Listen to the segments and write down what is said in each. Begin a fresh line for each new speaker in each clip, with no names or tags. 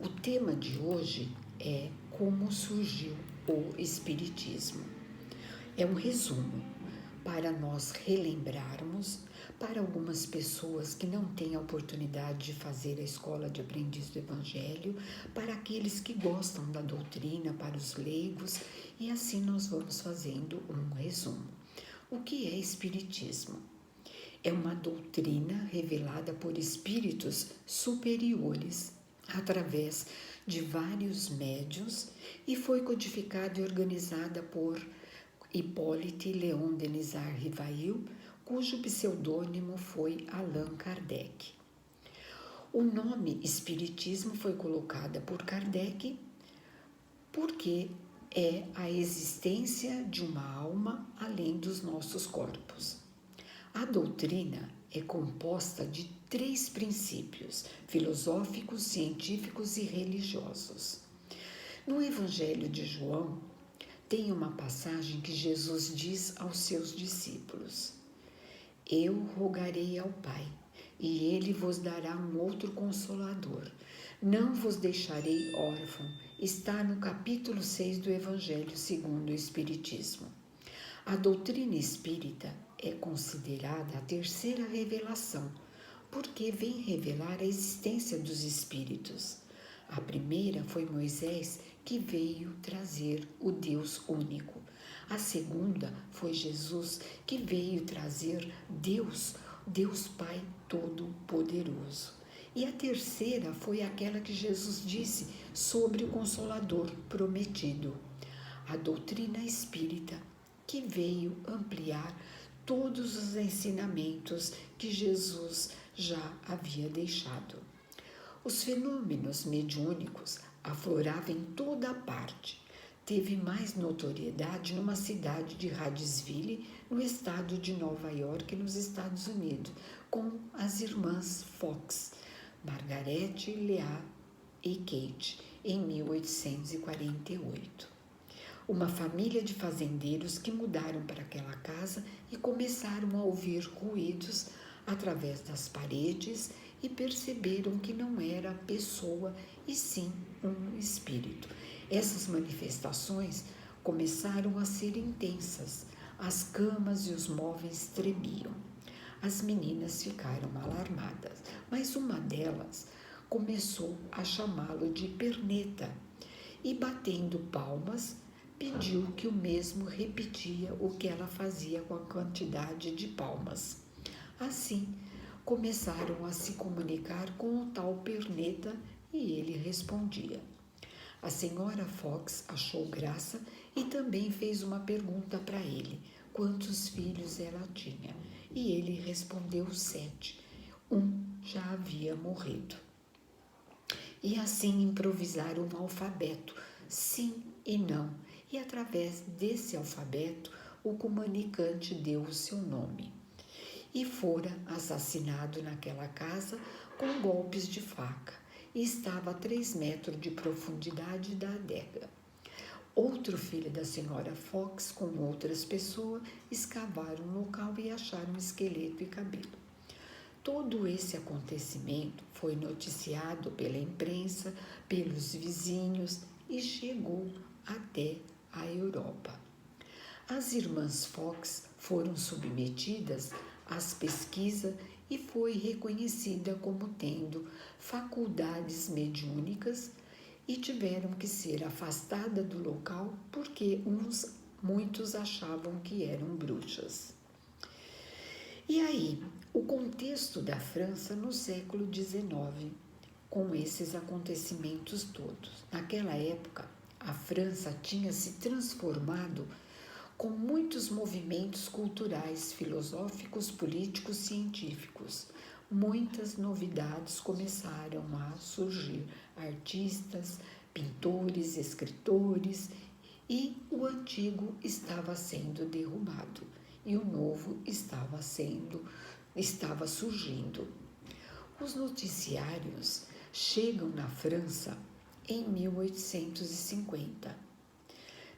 O tema de hoje é como surgiu o Espiritismo. É um resumo para nós relembrarmos, para algumas pessoas que não têm a oportunidade de fazer a escola de aprendiz do Evangelho, para aqueles que gostam da doutrina, para os leigos, e assim nós vamos fazendo um resumo. O que é Espiritismo? É uma doutrina revelada por espíritos superiores através de vários médiuns e foi codificada e organizada por Hippolyte Léon Denisard Rivail, cujo pseudônimo foi Allan Kardec. O nome Espiritismo foi colocado por Kardec porque é a existência de uma alma além dos nossos corpos. A doutrina é composta de 3 princípios filosóficos, científicos e religiosos. No Evangelho de João, tem uma passagem que Jesus diz aos seus discípulos: Eu rogarei ao Pai, e ele vos dará um outro consolador. Não vos deixarei órfão. Está no capítulo 6 do Evangelho segundo o Espiritismo. A doutrina espírita é considerada a terceira revelação, porque vem revelar a existência dos espíritos. A primeira foi Moisés, que veio trazer o Deus único. A segunda foi Jesus, que veio trazer Deus Pai Todo-Poderoso. E a terceira foi aquela que Jesus disse sobre o Consolador prometido. A doutrina espírita, que veio ampliar todos os ensinamentos que Jesus já havia deixado. Os fenômenos mediúnicos afloravam em toda a parte. Teve mais notoriedade numa cidade de Hadesville, no estado de Nova York, nos Estados Unidos, com as irmãs Fox, Margaret, Leah e Kate, em 1848. Uma família de fazendeiros que mudaram para aquela casa e começaram a ouvir ruídos através das paredes e perceberam que não era pessoa e sim um espírito. Essas manifestações começaram a ser intensas, as camas e os móveis tremiam. As meninas ficaram alarmadas, mas uma delas começou a chamá-lo de perneta e, batendo palmas, pediu que o mesmo repetia o que ela fazia com a quantidade de palmas. Assim, começaram a se comunicar com o tal perneta e ele respondia. A senhora Fox achou graça e também fez uma pergunta para ele, quantos filhos ela tinha, e ele respondeu 7. Um já havia morrido. E assim improvisaram um alfabeto, sim e não, e através desse alfabeto o comunicante deu o seu nome. E fora assassinado naquela casa com golpes de faca, e estava a 3 metros de profundidade da adega. Outro filho da senhora Fox, com outras pessoas, escavaram o local e acharam esqueleto e cabelo. Todo esse acontecimento foi noticiado pela imprensa, pelos vizinhos e chegou até a Europa. As irmãs Fox foram submetidas às pesquisas e foi reconhecida como tendo faculdades mediúnicas e tiveram que ser afastadas do local porque muitos achavam que eram bruxas. E aí, o contexto da França no século XIX, com esses acontecimentos todos. Naquela época, a França tinha se transformado com muitos movimentos culturais, filosóficos, políticos, científicos. Muitas novidades começaram a surgir, artistas, pintores, escritores, e o antigo estava sendo derrubado e o novo estava surgindo. Os noticiários chegam na França em 1850.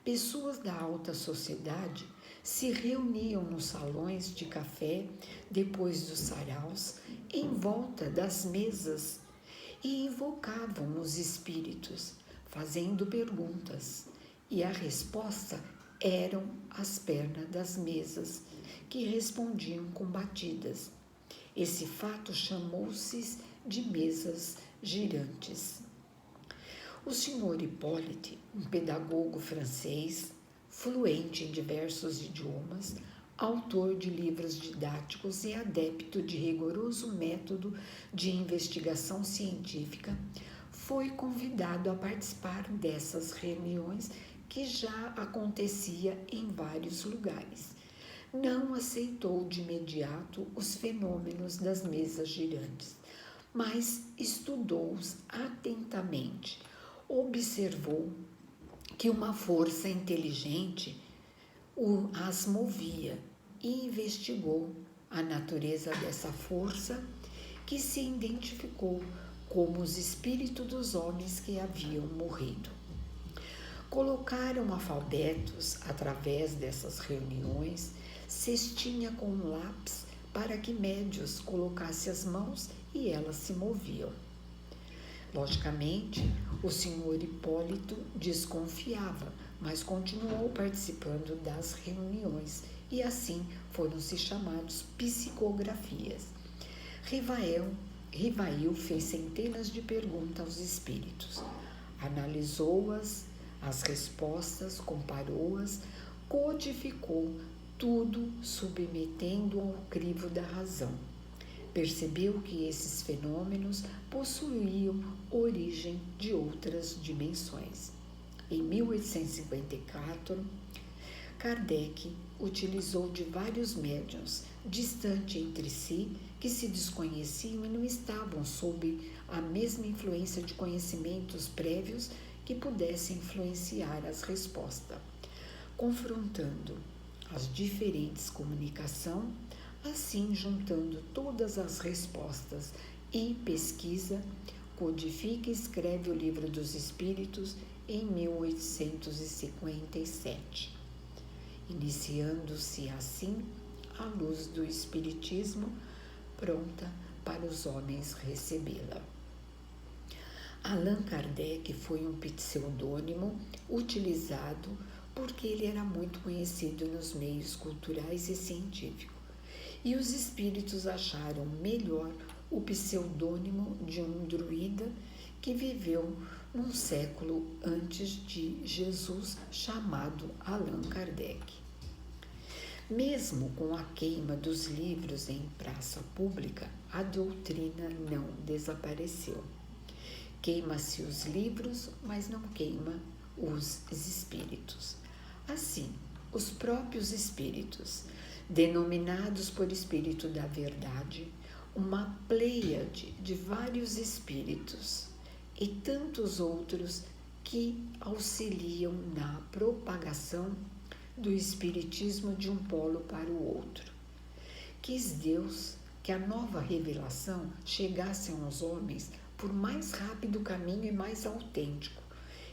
Pessoas da alta sociedade se reuniam nos salões de café depois dos saraus, em volta das mesas, e provocavam os espíritos, fazendo perguntas, e a resposta eram as pernas das mesas, que respondiam com batidas. Esse fato chamou-se de mesas girantes. O Sr. Hippolyte, um pedagogo francês, fluente em diversos idiomas, autor de livros didáticos e adepto de rigoroso método de investigação científica, foi convidado a participar dessas reuniões que já acontecia em vários lugares. Não aceitou de imediato os fenômenos das mesas girantes, mas estudou-os atentamente. Observou que uma força inteligente as movia e investigou a natureza dessa força, que se identificou como os espíritos dos homens que haviam morrido. Colocaram alfabetos através dessas reuniões, cestinha com um lápis para que médios colocassem as mãos e elas se moviam. Logicamente, o Sr. Hipólito desconfiava, mas continuou participando das reuniões e assim foram-se chamados psicografias. Rivail fez centenas de perguntas aos espíritos, analisou-as, as respostas, comparou-as, codificou tudo submetendo ao crivo da razão. Percebeu que esses fenômenos possuíam origem de outras dimensões. Em 1854, Kardec utilizou de vários médiuns, distantes entre si, que se desconheciam e não estavam sob a mesma influência de conhecimentos prévios que pudessem influenciar as respostas, confrontando as diferentes comunicações, assim juntando todas as respostas e pesquisa, codifica e escreve o Livro dos Espíritos em 1857, iniciando-se assim a luz do Espiritismo, pronta para os homens recebê-la. Allan Kardec foi um pseudônimo utilizado porque ele era muito conhecido nos meios culturais e científicos, e os espíritos acharam melhor o pseudônimo de um druida que viveu num século antes de Jesus, chamado Allan Kardec. Mesmo com a queima dos livros em praça pública, a doutrina não desapareceu. Queima-se os livros, mas não queima os espíritos. Assim, os próprios espíritos, denominados por espírito da verdade, uma pleiade de vários espíritos e tantos outros que auxiliam na propagação do espiritismo de um polo para o outro. Quis Deus que a nova revelação chegasse aos homens por mais rápido caminho e mais autêntico.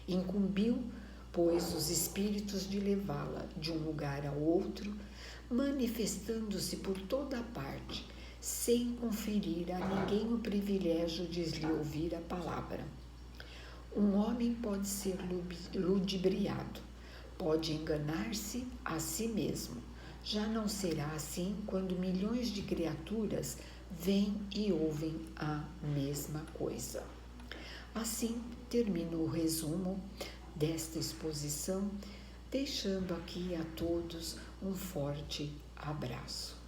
Incumbiu, pois, os espíritos de levá-la de um lugar ao outro, manifestando-se por toda a parte, sem conferir a ninguém o privilégio de lhe ouvir a palavra. Um homem pode ser ludibriado, pode enganar-se a si mesmo. Já não será assim quando milhões de criaturas veem e ouvem a mesma coisa. Assim termino o resumo desta exposição, deixando aqui a todos um forte abraço.